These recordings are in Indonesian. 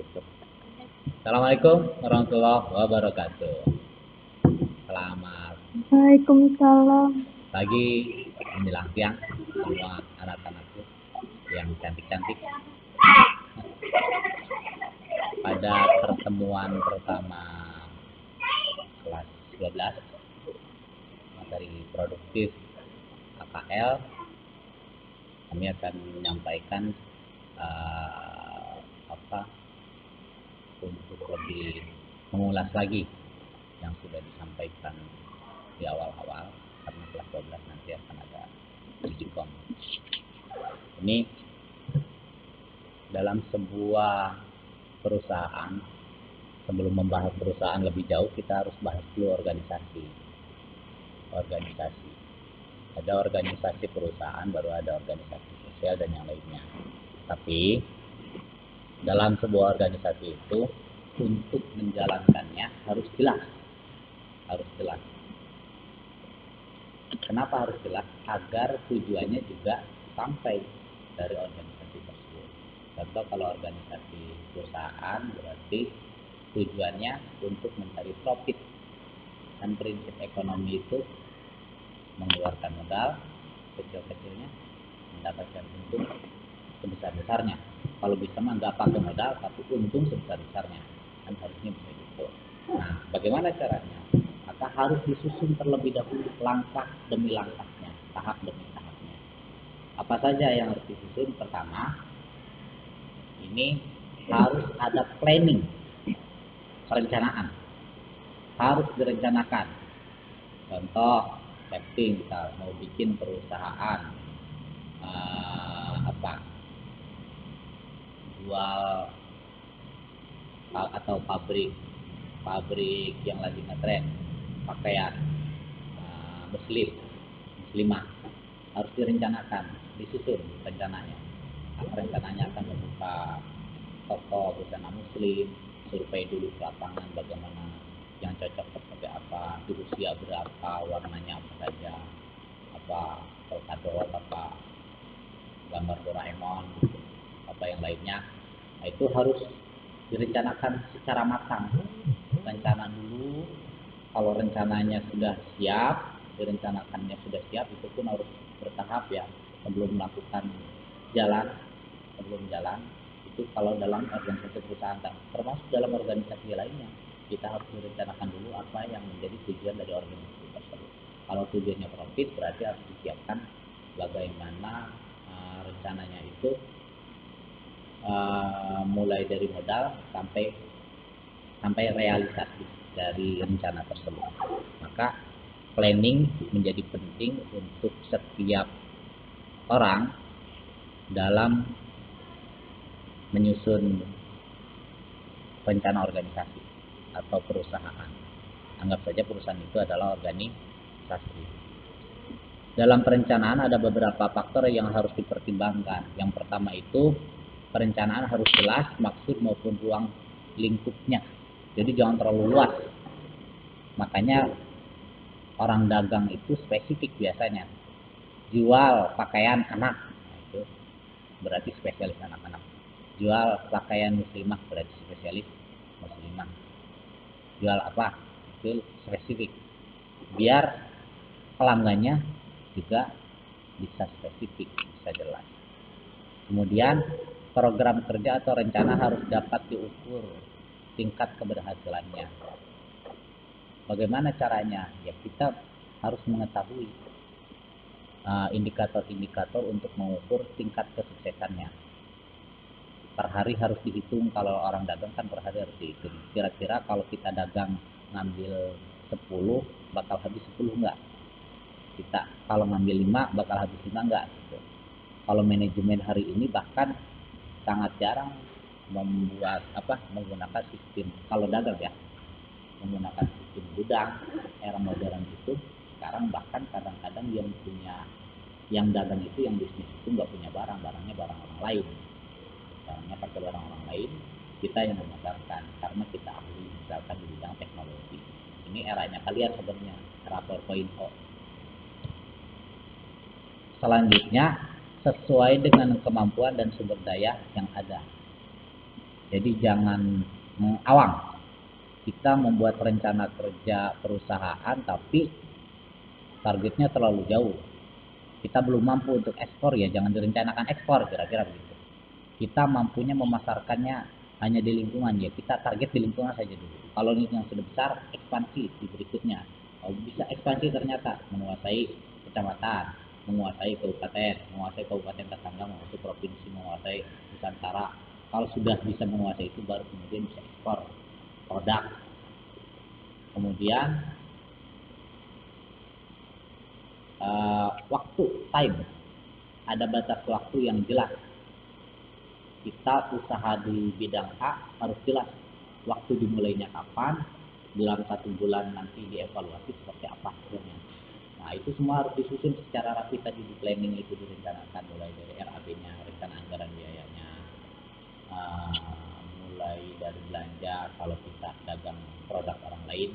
tutup. Assalamualaikum warahmatullahi wabarakatuh. Selamat Waalaikumsalam. pagi menjelang siang semua anak-anakku yang cantik-cantik. Pada pertemuan pertama kelas 12 materi produktif AKL, kami akan menyampaikan untuk lebih mengulas lagi yang sudah disampaikan di awal-awal, karena kelas 12 nanti akan ada ujikom. Ini dalam sebuah perusahaan, sebelum membahas perusahaan lebih jauh kita harus bahas dulu organisasi. Ada organisasi perusahaan, baru ada organisasi sosial dan yang lainnya. Tapi dalam sebuah organisasi itu untuk menjalankannya harus jelas. Kenapa harus jelas? Agar tujuannya juga sampai dari organisasi tersebut. Contoh kalau organisasi perusahaan berarti tujuannya untuk mencari profit, dan prinsip ekonomi itu mengeluarkan modal kecil-kecilnya, mendapatkan untung sebesar-besarnya. Kalau bisa mah nggak pakai modal tapi untung sebesar-besarnya, kan harusnya bisa gitu. Nah, bagaimana caranya? Maka harus disusun terlebih dahulu langkah demi langkahnya, tahap demi tahapnya. Apa saja yang harus disusun? Pertama, ini harus ada planning, perencanaan, harus direncanakan. Contoh, setting, kita mau bikin perusahaan jual atau pabrik yang lagi ngetren pakaian muslimah, harus direncanakan, disusun rencananya. Rencananya akan membuka toko busana muslim, survei dulu ke lapangan bagaimana yang cocok seperti apa, di usia berapa, warnanya apa saja, apa polkadot, apa gambar Doraemon, apa yang lainnya. Nah, itu harus direncanakan secara matang. Rencana dulu, kalau rencananya sudah siap, direncanakannya sudah siap, itu pun harus bertahap ya, sebelum melakukan sebelum jalan. Itu kalau dalam organisasi perusahaan, termasuk dalam organisasi lainnya, kita harus direncanakan dulu apa yang menjadi tujuan dari organisasi tersebut. Kalau tujuannya profit, berarti harus disiapkan bagaimana rencananya itu, mulai dari modal sampai realisasi dari rencana tersebut. Maka planning menjadi penting untuk setiap orang dalam menyusun rencana organisasi atau perusahaan. Anggap saja perusahaan itu adalah organisasi. Dalam perencanaan ada beberapa faktor yang harus dipertimbangkan. Yang pertama itu, perencanaan harus jelas maksud maupun ruang lingkupnya. Jadi jangan terlalu luas. Makanya orang dagang itu spesifik biasanya. Jual pakaian anak, itu berarti spesialis anak-anak. Jual pakaian muslimah, berarti spesialis muslimah. Jual apa? Itu spesifik. Biar pelanggannya juga bisa spesifik, bisa jelas. Kemudian program kerja atau rencana harus dapat diukur tingkat keberhasilannya. Bagaimana caranya? Ya kita harus mengetahui indikator-indikator untuk mengukur tingkat kesuksesannya. Per hari harus dihitung, kalau orang dagang kan per hari harus dihitung. Kira-kira kalau kita dagang ngambil 10, bakal habis 10 enggak? Kita kalau ngambil 5 bakal habis 5 enggak gitu. Kalau manajemen hari ini bahkan sangat jarang menggunakan sistem, kalau dagang ya, menggunakan sistem gudang. Era modern itu sekarang bahkan kadang-kadang yang dagang itu, yang bisnis itu nggak punya barangnya barang orang lain, barangnya pakai barang orang lain, kita yang memasarkan karena kita ahli misalkan di bidang teknologi. Ini eranya kalian sebenarnya, era 4.0. Selanjutnya, sesuai dengan kemampuan dan sumber daya yang ada. Jadi jangan awang. Kita membuat rencana kerja perusahaan tapi targetnya terlalu jauh. Kita belum mampu untuk ekspor, ya jangan direncanakan ekspor, kira-kira begitu. Kita mampunya memasarkannya hanya di lingkungan, ya kita target di lingkungan saja dulu. Kalau ini yang sudah besar, ekspansi di berikutnya. Kalau bisa ekspansi ternyata menguasai kecamatan, menguasai kabupaten tetangga, menguasai provinsi, menguasai Nusantara. Kalau sudah bisa menguasai itu, baru kemudian bisa ekspor produk. Kemudian waktu, time, ada batas waktu yang jelas. Kita usaha di bidang A harus jelas waktu dimulainya kapan, dalam 1 bulan nanti dievaluasi seperti apa hasilnya. Nah itu semua harus disusun secara rapi, tadi di planning itu direncanakan, mulai dari RAB-nya, rencana anggaran biayanya, mulai dari belanja kalau kita dagang produk orang lain,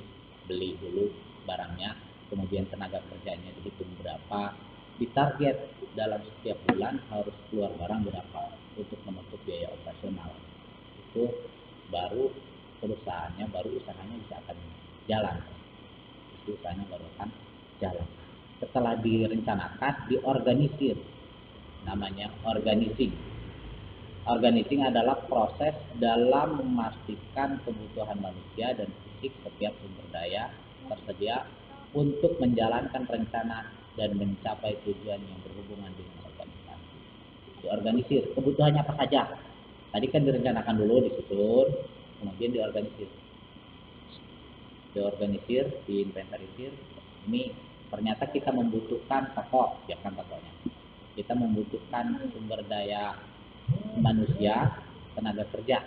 beli dulu barangnya, kemudian tenaga kerjanya dihitung berapa, ditarget dalam setiap bulan harus keluar barang berapa untuk menutup biaya operasional. Itu baru usahanya bisa akan jalan. Itu usahanya baru akan jalan. Setelah direncanakan, diorganisir, namanya organizing. Organizing adalah proses dalam memastikan kebutuhan manusia dan fisik setiap sumber daya tersedia untuk menjalankan rencana dan mencapai tujuan yang berhubungan dengan organisasi. Diorganisir, kebutuhannya apa saja? Tadi kan direncanakan dulu, disusun, kemudian diinventarisir. Ini ternyata kita membutuhkan toko, siapkan tokonya. Kita membutuhkan sumber daya manusia, tenaga kerja,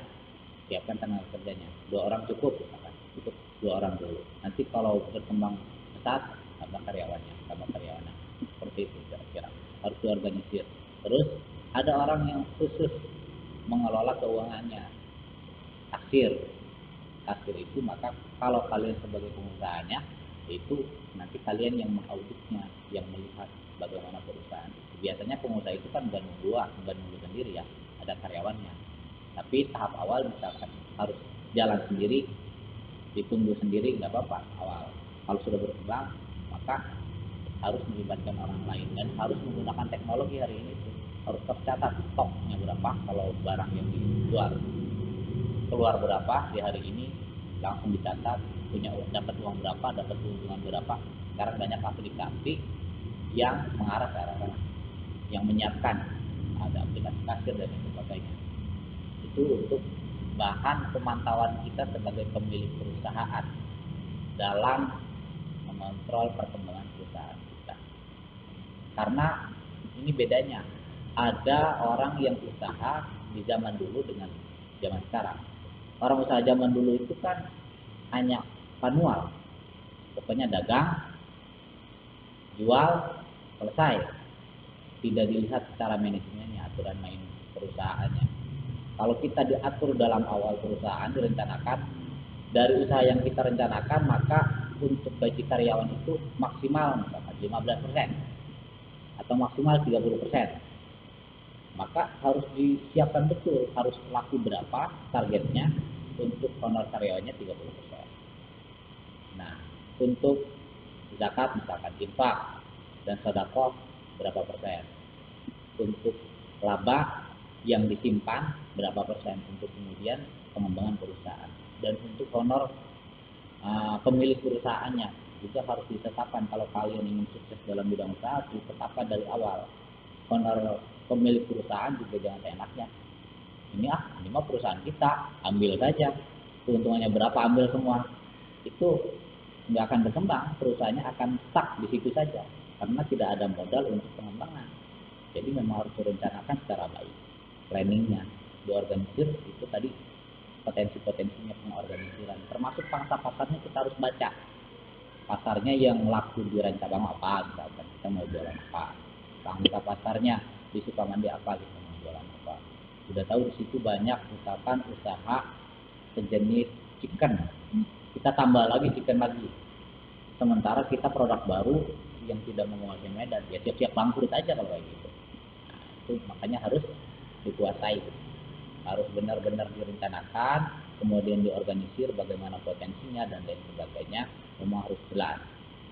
siapkan tenaga kerjanya. 2 orang cukup, misalkan cukup 2 orang dulu. Nanti kalau berkembang pesat, tambah karyawannya. Seperti itu kira-kira. Harus diorganisir. Terus ada orang yang khusus mengelola keuangannya, kasir itu. Maka kalau kalian sebagai pengusahanya, itu nanti kalian yang mengauditnya, yang melihat bagaimana perusahaan. Biasanya pengusaha itu kan nggak nunggu sendiri ya, ada karyawannya. Tapi tahap awal misalkan harus jalan sendiri, ditunggu sendiri, nggak apa-apa awal. Kalau sudah berkembang, maka harus melibatkan orang lain dan harus menggunakan teknologi hari ini tuh. Harus tercatat stoknya berapa, kalau barang yang dijual keluar berapa di hari ini, langsung dicatat, dapat uang berapa, dapat keuntungan berapa. Sekarang banyak aplikasi yang mengarah ke arah sana, yang menyiapkan, ada aplikasi kasir dan sebagainya. Itu untuk bahan pemantauan kita sebagai pemilik perusahaan dalam mengontrol perkembangan perusahaan kita. Karena ini bedanya, ada orang yang usaha di zaman dulu dengan zaman sekarang. Orang usaha zaman dulu itu kan hanya manual, pokoknya dagang, jual, selesai. Tidak dilihat secara manajemennya, aturan main perusahaannya. Kalau kita diatur dalam awal perusahaan, direncanakan dari usaha yang kita rencanakan, maka untuk gaji karyawan itu maksimal misalkan 15% atau maksimal 30%. Maka harus disiapkan betul, harus laku berapa targetnya untuk honor karyawannya 30%. Nah, untuk zakat misalkan, infak dan sedekah berapa persen, untuk laba yang disimpan berapa persen, untuk kemudian pengembangan perusahaan, dan untuk honor pemilik perusahaannya juga harus ditetapkan. Kalau kalian ingin sukses dalam bidang usaha, ditetapkan dari awal. Honor pemilik perusahaan juga jangan seenaknya. Ini mah perusahaan kita, ambil saja, keuntungannya berapa ambil semua. Itu nggak akan berkembang, perusahaannya akan stuck di situ saja karena tidak ada modal untuk pengembangan. Jadi memang harus direncanakan secara baik, planningnya diorganisir. Itu tadi potensi-potensinya pengorganisiran, termasuk pangsa pasarnya kita harus baca. Pasarnya yang laku di Rancabang apa, misalkan kita mau jualan apa, pangsa pasarnya di Sukamandi apa, kita mau jualan apa. Sudah tahu di situ banyak misalkan usaha sejenis chicken, kita tambah lagi chicken lagi, sementara kita produk baru yang tidak menguasai medan, ya siap-siap bangkrut aja kalau kayak gitu. Nah, itu makanya harus dikuasai. harus benar-benar direncanakan, kemudian diorganisir bagaimana potensinya dan lain sebagainya, memang harus jelas.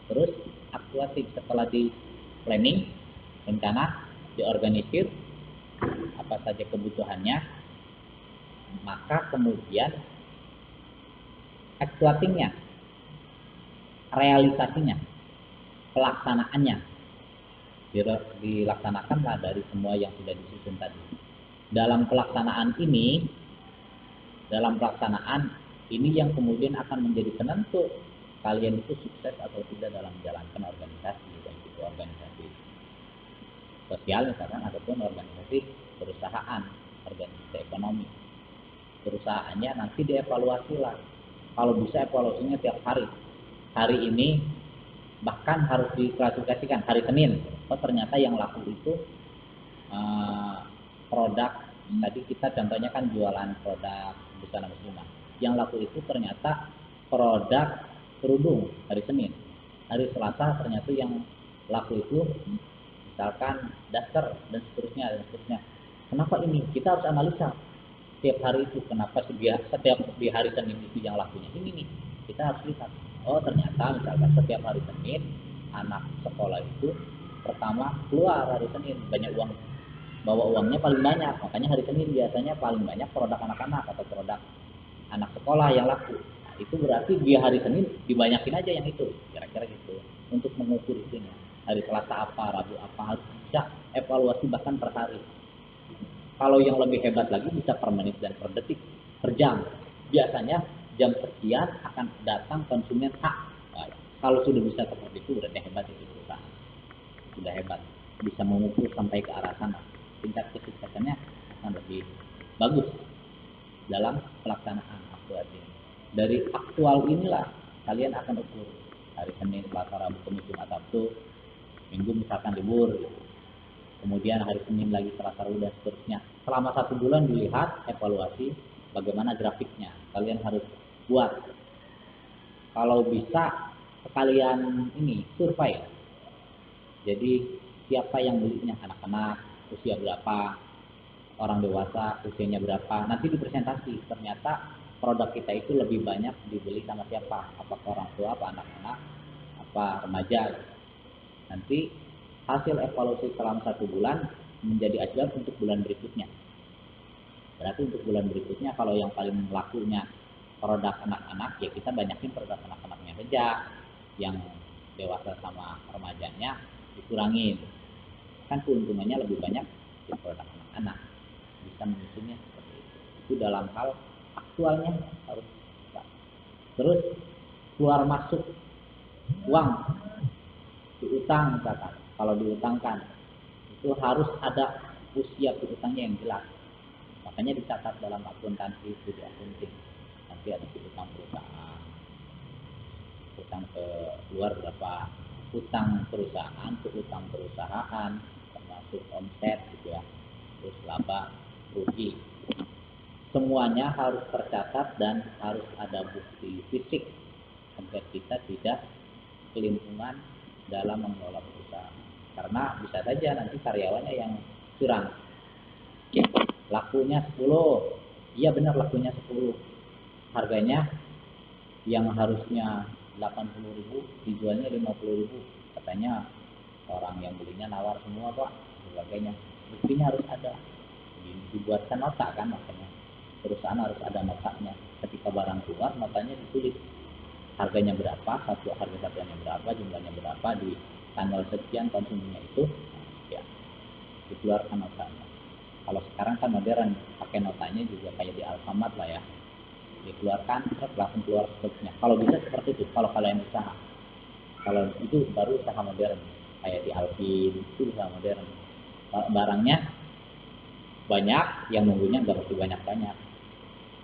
Terus aktuatif setelah di planning, rencana, diorganisir apa saja kebutuhannya, maka kemudian aktuatingnya, realisasinya, pelaksanaannya dilaksanakanlah dari semua yang sudah disusun tadi. Dalam pelaksanaan ini yang kemudian akan menjadi penentu kalian itu sukses atau tidak dalam menjalankan organisasi, baik itu organisasi sosial misalkan ataupun organisasi perusahaan, organisasi ekonomi. Perusahaannya nanti dievaluasi lah. Kalau bisa evaluasinya tiap hari. Hari ini bahkan harus diklasifikasikan hari Senin. Oh ternyata yang laku itu produk, tadi kita contohnya kan jualan produk busana muslimah. Yang laku itu ternyata produk kerudung hari Senin. Hari Selasa ternyata yang laku itu misalkan daster dan seterusnya. Kenapa ini? Kita harus analisa setiap hari itu, kenapa setiap di hari Senin itu yang lakunya ini nih. Kita harus lihat. Oh ternyata misalkan setiap hari Senin anak sekolah itu pertama keluar hari Senin banyak uang, bawa uangnya paling banyak, makanya hari Senin biasanya paling banyak produk anak-anak atau produk anak sekolah yang laku. Nah, itu berarti di hari Senin dibanyakin aja yang itu, kira-kira gitu. Untuk mengukur itunya, hari Selasa apa, Rabu apa, harus bisa evaluasi bahkan per hari. Kalau yang lebih hebat lagi bisa per menit dan per detik, per jam. Biasanya jam sekian akan datang konsumen A. Nah, kalau sudah bisa seperti itu berarti hebat itu perusahaan. Sudah hebat, bisa mengukur sampai ke arah sana. Tingkat kesuksesannya akan lebih bagus dalam pelaksanaan aktuasi. Dari aktual inilah kalian akan ukur hari Senin, Selasa, Rabu, Kamis, Jumat, Sabtu, Minggu misalkan libur. Kemudian hari Senin lagi, Selasa, Rabu dan seterusnya. Selama 1 bulan dilihat evaluasi bagaimana grafiknya. Kalian harus buat. Kalau bisa sekalian ini survei. Jadi siapa yang belinya, anak-anak usia berapa, orang dewasa usianya berapa, nanti dipresentasi. Ternyata produk kita itu lebih banyak dibeli sama siapa, apakah orang tua, apa anak-anak, apa remaja. Nanti hasil evaluasi selama 1 bulan menjadi acuan untuk bulan berikutnya. Berarti untuk bulan berikutnya kalau yang paling lakunya produk anak-anak, ya kita banyakin produk anak-anaknya saja, yang dewasa sama remajanya dikurangin. Kan keuntungannya lebih banyak di produk anak-anak, bisa menyusunnya seperti itu dalam hal aktualnya harus bisa. Terus keluar masuk uang diutang misalkan, kalau diutangkan itu harus ada usia piutangnya yang jelas, makanya dicatat dalam akuntansi studi akunting. Nanti ada piutang perusahaan, utang ke luar berapa, utang perusahaan ke utang perusahaan, termasuk omset gitu ya, terus laba rugi, semuanya harus tercatat dan harus ada bukti fisik agar kita tidak kelimpungan dalam mengelola perusahaan. Karena bisa saja nanti karyawannya yang curang, lakunya 10, iya benar lakunya 10, harganya yang harusnya 80.000 dijualnya 50.000, katanya orang yang belinya nawar semua pak, sebagainya. Buktinya harus ada, dibuatkan nota kan, makanya perusahaan harus ada notanya. Ketika barang keluar notanya ditulis harganya berapa, harga satuannya berapa, jumlahnya berapa, di tanggal sekian konsumsinya itu, ya dikeluarkan notanya. Kalau sekarang kan modern, pakai notanya juga kayak di Alfamart lah ya, dikeluarkan langsung keluar stoknya. Kalau bisa seperti itu kalau kalian usaha. Kalau itu baru usaha modern, kayak di Alvin itu usaha modern. Barangnya banyak, yang nunggunya nggak mesti banyak-banyak.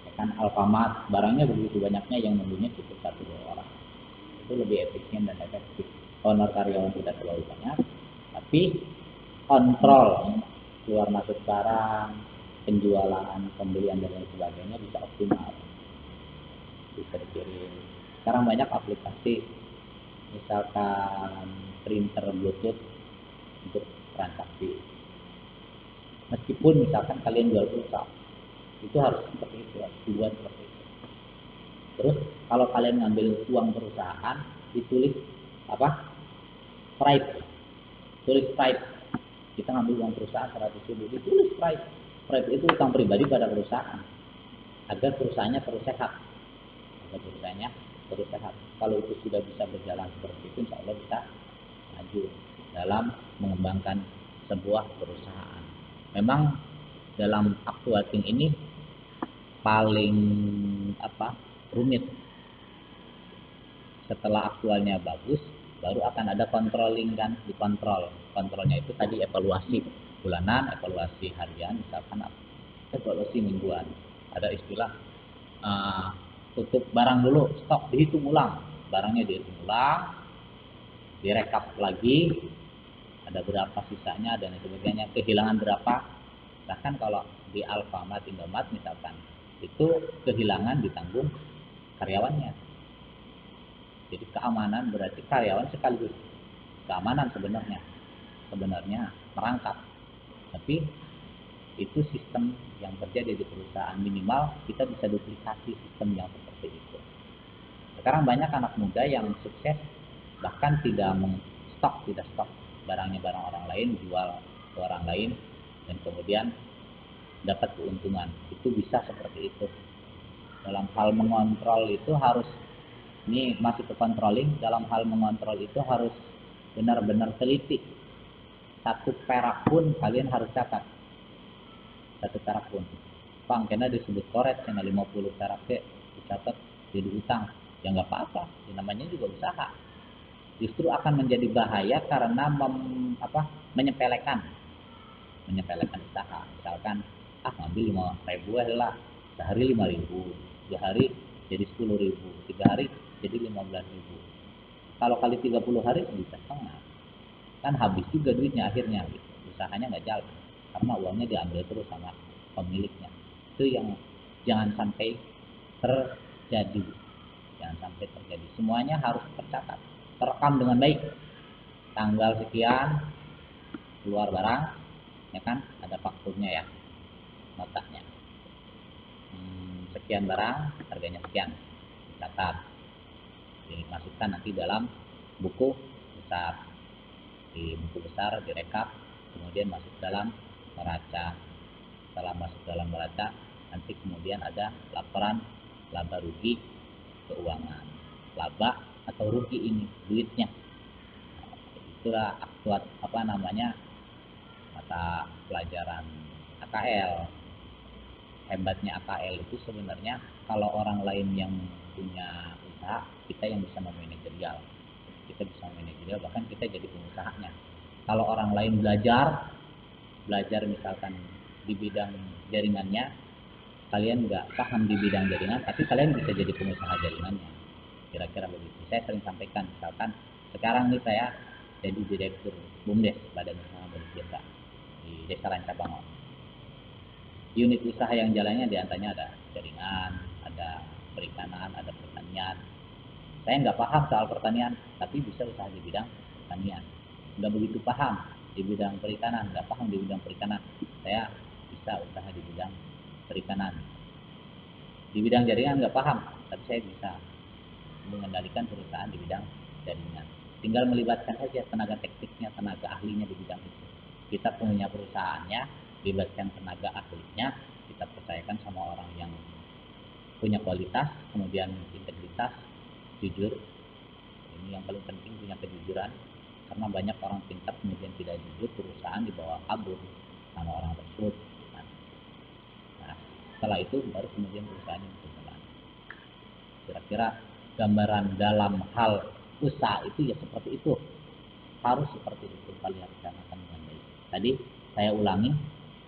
Ya kan Alfamart barangnya begitu banyaknya, yang nunggunya cukup 1-2 orang. Itu lebih efisien dan efektif. Honor karyawan tidak terlalu banyak, tapi kontrol keluar masuk barang, penjualan, pembelian dan lain sebagainya bisa optimal, bisa dikirim. Sekarang banyak aplikasi, misalkan printer Bluetooth untuk transaksi. Meskipun misalkan kalian jual pulsa, Itu harus seperti itu, harus dibuat seperti itu. Terus kalau kalian ngambil uang perusahaan, ditulis apa? Price. Tulis price. Kita ngambil uang perusahaan 100.000, ditulis price. Price itu utang pribadi pada perusahaan agar perusahaannya terus sehat. Agar perusahaannya terus sehat. Kalau itu sudah bisa berjalan seperti itu, insya Allah bisa maju dalam mengembangkan sebuah perusahaan. Memang dalam actuating ini paling rumit. Setelah aktualnya bagus, baru akan ada controlling kan, dikontrol. Kontrolnya itu tadi evaluasi bulanan, evaluasi harian, misalkan evaluasi mingguan. Ada istilah tutup barang dulu, stok dihitung ulang, barangnya dihitung ulang, direkap lagi, ada berapa sisanya dan sebagainya, kehilangan berapa. Bahkan kalau di Alfamart, Indomart misalkan, itu kehilangan ditanggung karyawannya. Jadi keamanan berarti karyawan sekaligus keamanan sebenarnya merangkap. Tapi itu sistem yang terjadi di perusahaan. Minimal kita bisa duplikasi sistem yang seperti itu. Sekarang banyak anak muda yang sukses bahkan tidak stok barang orang lain, jual ke orang lain dan kemudian dapat keuntungan. Itu bisa seperti itu. Dalam hal mengontrol itu harus, ini masih ke controlling, dalam hal mengontrol itu harus benar-benar teliti. 1 perak pun kalian harus catat. 1 perak pun. Bang, kena disebut koret, kena 50 perak dicatat jadi utang. Ya nggak apa-apa, ya namanya juga usaha. Justru akan menjadi bahaya karena menyepelekan usaha. Misalkan, ngambil 5.000 lah, sehari 5.000, 2 hari jadi 10.000, 3 hari jadi 15.000. Kalau kali 30 hari bisa setengah. Kan habis juga duitnya akhirnya gitu. Usahanya nggak jalan karena uangnya diambil terus sama pemiliknya. Itu yang jangan sampai terjadi. Semuanya harus tercatat, terekam dengan baik. Tanggal sekian keluar barang, ya kan, ada fakturnya ya, notanya. Sekian barang, harganya sekian, dicatat, dimasukkan nanti dalam buku besar. Di buku besar direkap, kemudian masuk dalam neraca. Setelah masuk dalam neraca, nanti kemudian ada laporan laba rugi keuangan. Laba atau rugi ini duitnya. Itulah mata pelajaran AKL. Hebatnya AKL itu sebenarnya kalau orang lain yang punya usaha, kita yang bisa memanajerial. Bahkan kita jadi pengusahanya. Kalau orang lain belajar misalkan di bidang jaringannya, kalian nggak paham di bidang jaringan, tapi kalian bisa jadi pengusaha jaringannya. Kira-kira begitu. Saya sering sampaikan, misalkan sekarang nih saya jadi direktur BUMDes, Badan Usaha Milik Desa, di Desa Rancabangon. Unit usaha yang jalannya diantaranya ada jaringan, ada perikanan, ada pertanian. Saya nggak paham soal pertanian, tapi bisa usaha di bidang pertanian. Nggak begitu paham di bidang perikanan, nggak paham di bidang perikanan. Saya bisa usaha di bidang perikanan. Di bidang jaringan nggak paham, tapi saya bisa mengendalikan perusahaan di bidang jaringan. Tinggal melibatkan saja tenaga tekniknya, tenaga ahlinya di bidang itu. Kita punya perusahaannya, libatkan tenaga ahlinya, kita percayakan sama orang yang punya kualitas, kemudian integritas, jujur. Ini yang paling penting, punya kejujuran, karena banyak orang pintar kemudian tidak jujur, perusahaan dibawa kabur sama orang tersebut. Nah, setelah itu baru kemudian perusahaan yang berjalan. Kira-kira gambaran dalam hal usaha itu ya seperti itu, harus seperti itu kalian rencanakan dengan baik. Tadi saya ulangi,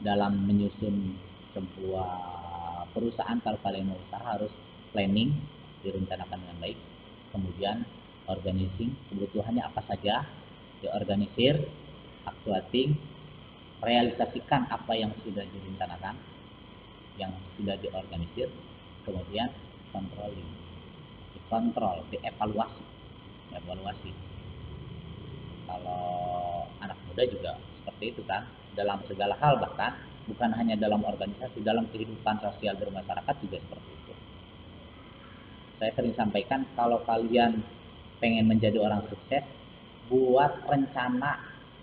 dalam menyusun sebuah perusahaan, kalau kalian mau usaha harus planning, direncanakan dengan baik. Kemudian organizing, kebutuhannya apa saja, diorganisir, actuating, realisasikan apa yang sudah direncanakan, yang sudah diorganisir, kemudian controlling, dikontrol, dievaluasi. Kalau anak muda juga seperti itu kan, dalam segala hal, bahkan bukan hanya dalam organisasi, dalam kehidupan sosial bermasyarakat juga seperti itu. Saya sering sampaikan, kalau kalian pengen menjadi orang sukses, buat rencana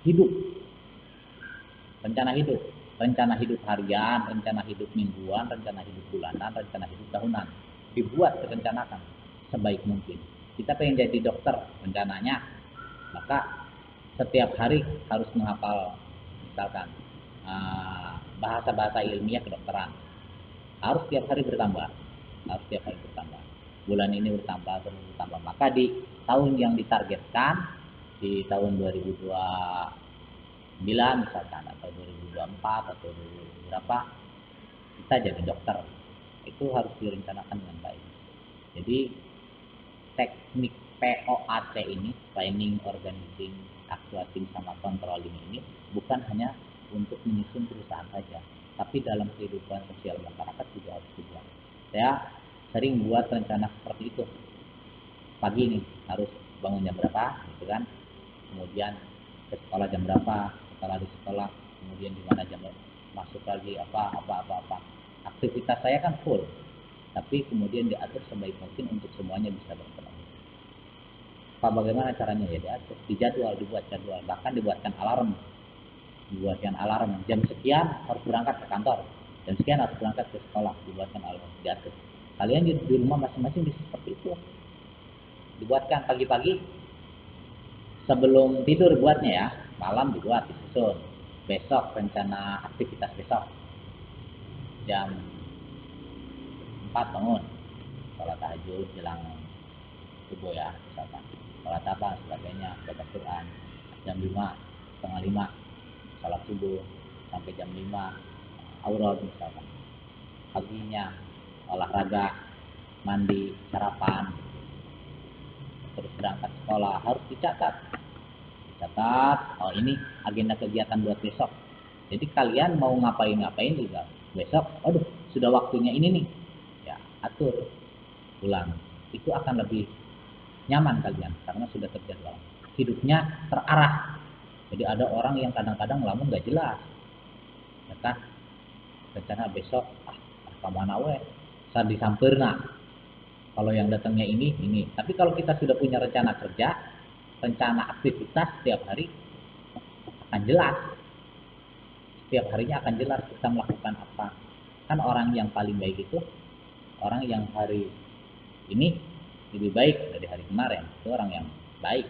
hidup. Rencana hidup harian, rencana hidup mingguan, rencana hidup bulanan, rencana hidup tahunan. Dibuat, direncanakan sebaik mungkin. Kita pengen jadi dokter, rencananya, maka setiap hari harus menghafal misalkan bahasa-bahasa ilmiah kedokteran. Harus setiap hari bertambah. Bulan ini bertambah, terus bertambah. Maka di tahun yang ditargetkan, di tahun 2029 misalkan, atau 2024 atau 2000 berapa, kita jadi dokter. Itu harus direncanakan dengan baik. Jadi teknik POAC ini, planning, organizing, actuating, sama controlling ini bukan hanya untuk menyusun perusahaan saja, tapi dalam kehidupan sosial masyarakat juga harus dibuat. Saya sering buat rencana seperti itu. Pagi nih harus bangun jam berapa, gitu kan? Kemudian ke sekolah jam berapa, setelah di sekolah kemudian di mana jam masuk lagi apa. Aktivitas saya kan full, tapi kemudian diatur sebaik mungkin untuk semuanya bisa berpenuh. Bagaimana caranya? Ya diatur, dibuat jadwal, bahkan dibuatkan alarm. Jam sekian harus berangkat ke kantor, jam sekian harus berangkat ke sekolah, dibuatkan alarm, diatur. Kalian di rumah masing-masing bisa seperti itu. Dibuatkan pagi-pagi sebelum tidur buatnya ya, malam dibuat, disusun. Besok rencana aktivitas besok. Jam 4 bangun, sholat tahajud jelang subuh ya, misalkan. Sholat apa sebagainya, baca Quran. Jam 5, setengah 5, sholat subuh sampai jam 5, aurot misalkan. Paginya olahraga, mandi, sarapan, terus berangkat sekolah. Harus dicatat. Oh ini agenda kegiatan buat besok. Jadi kalian mau ngapain juga besok, aduh sudah waktunya ini nih, ya atur ulang. Itu akan lebih nyaman kalian karena sudah terjadwal, hidupnya terarah. Jadi ada orang yang kadang-kadang lamun nggak jelas, ya kan? Rencana besok kemana we, saat disampurna. Kalau yang datangnya ini. Tapi kalau kita sudah punya rencana kerja, rencana aktivitas setiap hari akan jelas. Setiap harinya akan jelas kita melakukan apa. Kan orang yang paling baik itu orang yang hari ini lebih baik dari hari kemarin. Itu orang yang baik.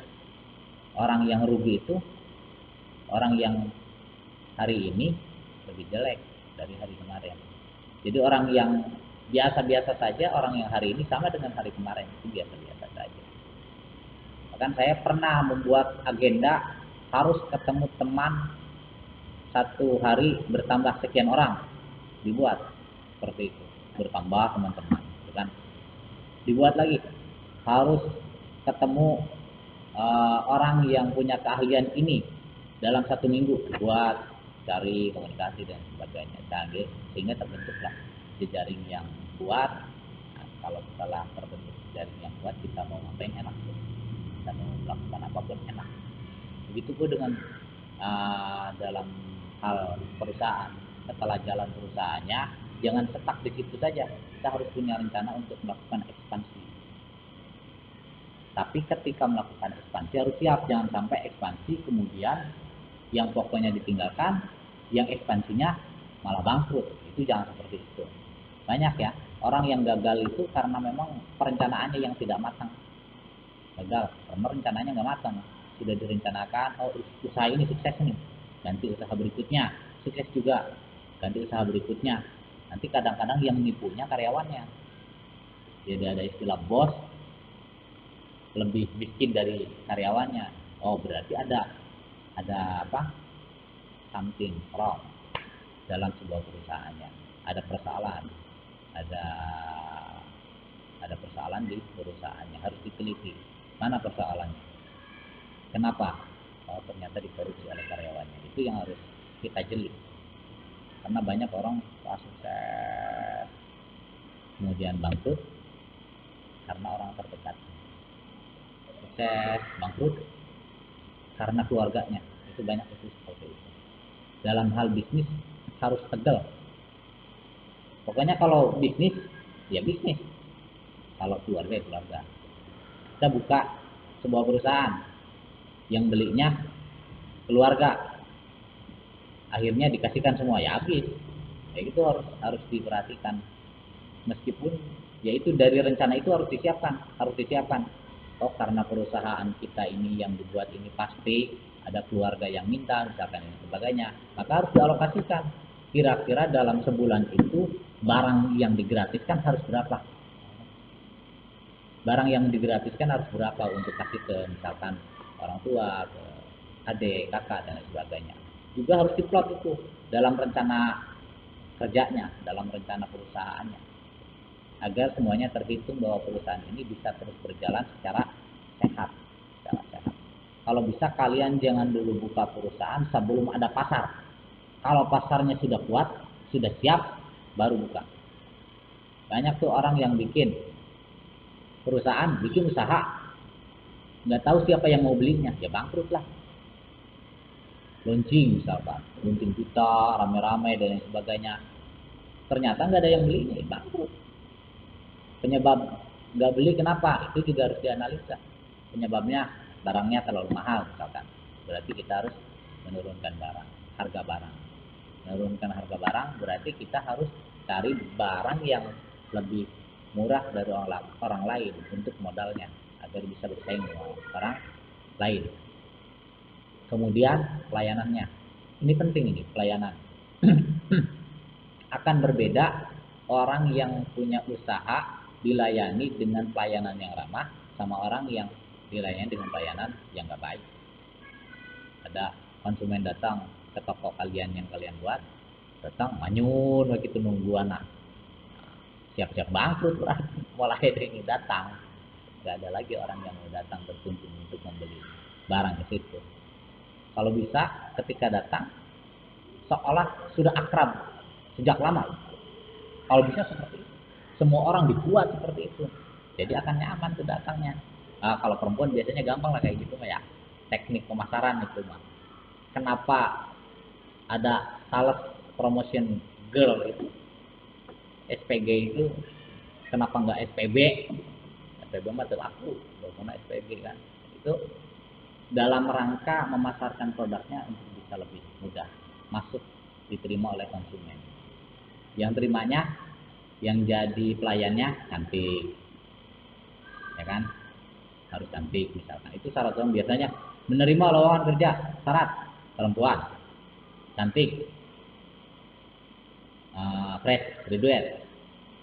Orang yang rugi itu orang yang hari ini lebih jelek dari hari kemarin. Jadi orang yang biasa-biasa saja, orang yang hari ini sama dengan hari kemarin, itu biasa-biasa saja. Bahkan saya pernah membuat agenda harus ketemu teman satu hari bertambah sekian orang, dibuat seperti itu, bertambah teman-teman, kan? Dibuat lagi harus ketemu orang yang punya keahlian ini dalam satu minggu, dibuat, cari komunikasi dan sebagainya, sehingga terbentuklah jejaring yang kuat. Nah, kalau setelah terbentuk jejaring yang kuat, kita mau ngapain enak, kita mau melakukan apapun enak. Begitu pun dengan dalam hal perusahaan. Setelah jalan perusahaannya, jangan stuck di situ saja. Kita harus punya rencana untuk melakukan ekspansi. Tapi ketika melakukan ekspansi harus siap, jangan sampai ekspansi kemudian yang pokoknya ditinggalkan, yang ekspansinya malah bangkrut. Itu jangan seperti itu. Banyak ya orang yang gagal itu karena memang perencanaannya yang tidak matang. Gagal karena rencananya nggak matang. Sudah direncanakan, oh usaha ini sukses nih, ganti usaha berikutnya, sukses juga, ganti usaha berikutnya. Nanti kadang-kadang yang nipunya karyawannya. Jadi ada istilah bos lebih miskin dari karyawannya. Oh berarti ada apa? Something wrong dalam sebuah perusahaannya. Ada persoalan, ada persoalan di perusahaannya, harus diteliti. Mana persoalannya? Kenapa? Oh, ternyata dikorupsi oleh karyawannya. Itu yang harus kita jeli. Karena banyak orang sukses kemudian bangkrut karena orang terdekat. Sukses bangkrut karena keluarganya. Itu banyak itu seperti itu. Dalam hal bisnis harus tegel. Pokoknya kalau bisnis, ya bisnis. Kalau keluarga, ya keluarga. Kita buka sebuah perusahaan, yang belinya keluarga, akhirnya dikasihkan semua, ya habis. Ya itu harus diperhatikan. Meskipun ya itu dari rencana itu harus disiapkan. Oh, karena perusahaan kita ini yang dibuat ini pasti ada keluarga yang minta, misalkan dan sebagainya, maka harus dialokasikan. Kira-kira dalam sebulan itu barang yang digratiskan harus berapa? Barang yang digratiskan harus berapa untuk kasih ke misalkan orang tua, ke adik, kakak dan sebagainya. Juga harus diplot itu dalam rencana kerjanya, dalam rencana perusahaannya, agar semuanya terhitung bahwa perusahaan ini bisa terus berjalan secara sehat. Kalau bisa kalian jangan dulu buka perusahaan sebelum ada pasar. Kalau pasarnya sudah kuat, sudah siap, baru buka. Banyak tuh orang yang bikin perusahaan, bikin usaha, nggak tahu siapa yang mau belinya, ya bangkrut lah. Launching misalkan, launching juta, rame-rame dan lain sebagainya, ternyata nggak ada yang belinya, ya bangkrut. Penyebab nggak beli kenapa? Itu juga harus dianalisa. Penyebabnya barangnya terlalu mahal misalkan, berarti kita harus menurunkan harga barang. Menurunkan harga barang berarti kita harus cari barang yang lebih murah dari orang lain untuk modalnya agar bisa bersaing dengan orang lain. Kemudian pelayanannya, ini penting, ini pelayanan. Akan berbeda orang yang punya usaha dilayani dengan pelayanan yang ramah sama orang yang dilayani dengan pelayanan yang nggak baik. Ada konsumen datang ke toko kalian yang kalian buat, datang manyun begitu nunggu anak, siap-siap bangkrut berarti. Mulai dari ini datang, nggak ada lagi orang yang mau datang berkunjung untuk membeli barang ke situ. Kalau bisa ketika datang seolah sudah akrab sejak lama. Kalau bisa seperti itu, semua orang dibuat seperti itu, jadi akan nyaman tuh datangnya. Kalau perempuan biasanya gampang lah kayak gitu ya, teknik pemasaran itu mah. Kenapa ada sales promotion girl itu, SPG itu, kenapa nggak SPB? SPB mah terlaku, bagaimana SPG kan? Itu dalam rangka memasarkan produknya untuk bisa lebih mudah masuk, diterima oleh konsumen. Yang terimanya, yang jadi pelayannya cantik, ya kan? Harus cantik misalkan. Itu syarat orang biasanya menerima lowongan kerja, syarat perempuan, cantik, fresh graduate.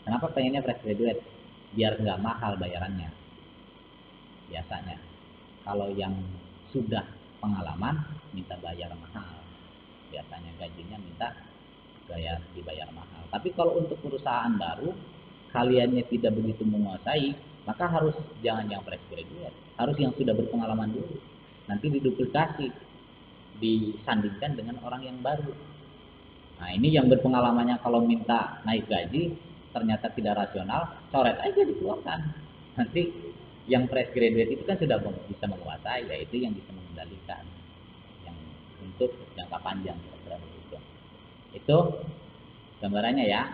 Kenapa pengennya fresh graduate? Biar nggak mahal bayarannya. Biasanya kalau yang sudah pengalaman minta bayar mahal, biasanya gajinya minta dibayar mahal. Tapi kalau untuk perusahaan baru, kaliannya tidak begitu menguasai, maka harus jangan yang fresh graduate, harus yang sudah berpengalaman dulu. Nanti diduplikasi, disandingkan dengan orang yang baru. Nah ini yang berpengalamannya kalau minta naik gaji ternyata tidak rasional, coret aja dikeluarkan. Nanti yang fresh graduate itu kan sudah bisa menguasai, yaitu yang bisa mengendalikan, yang untuk jangka panjang kira-kira begitu. Itu gambarannya ya.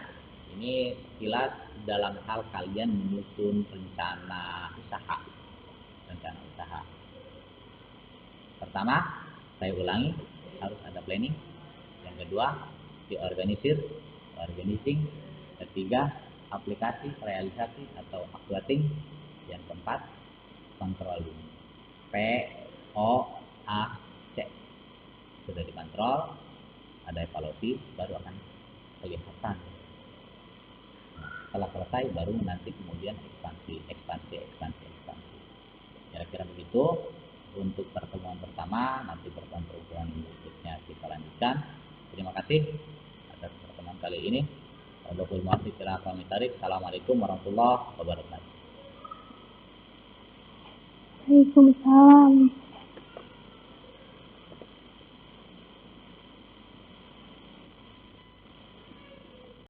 Ini sekilas dalam hal kalian menyusun rencana usaha. Pertama, saya ulangi, harus ada planning. Yang kedua, organizing. Ketiga, aplikasi, realisasi atau actuating. Yang keempat, controlling. POAC. Sudah dikontrol, ada evaluasi, baru akan kelihatan. Nah, setelah selesai baru nanti kemudian ekspansi. Kira-kira begitu untuk pertemuan pertama. Nanti pertemuan berikutnya kita lanjutkan. Terima kasih atas pertemuan kali ini. Assalamualaikum warahmatullahi wabarakatuh. Waalaikumsalam.